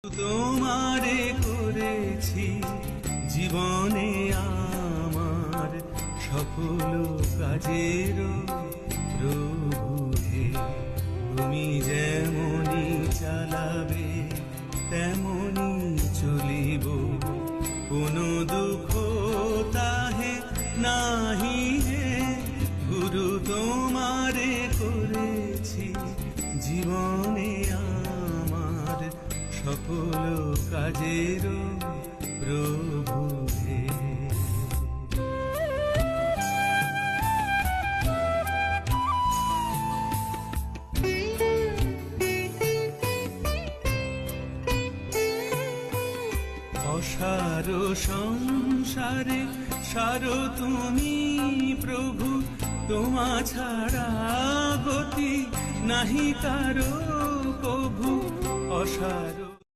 তোমারে করেছি জীবনে আমার সফল কাজের প্রভু হে, তুমি যেমনি চালাবে তেমনি চলিব, কোনো দুঃখ তাহে নাহি হে গুরু। তোমারে করেছি জীবনে আমার সফল কাজের প্রভু হে। অসার সংসারে সারো তুমি প্রভু, তোমা ছাড়া গতি নাহি কারো কভু। অসার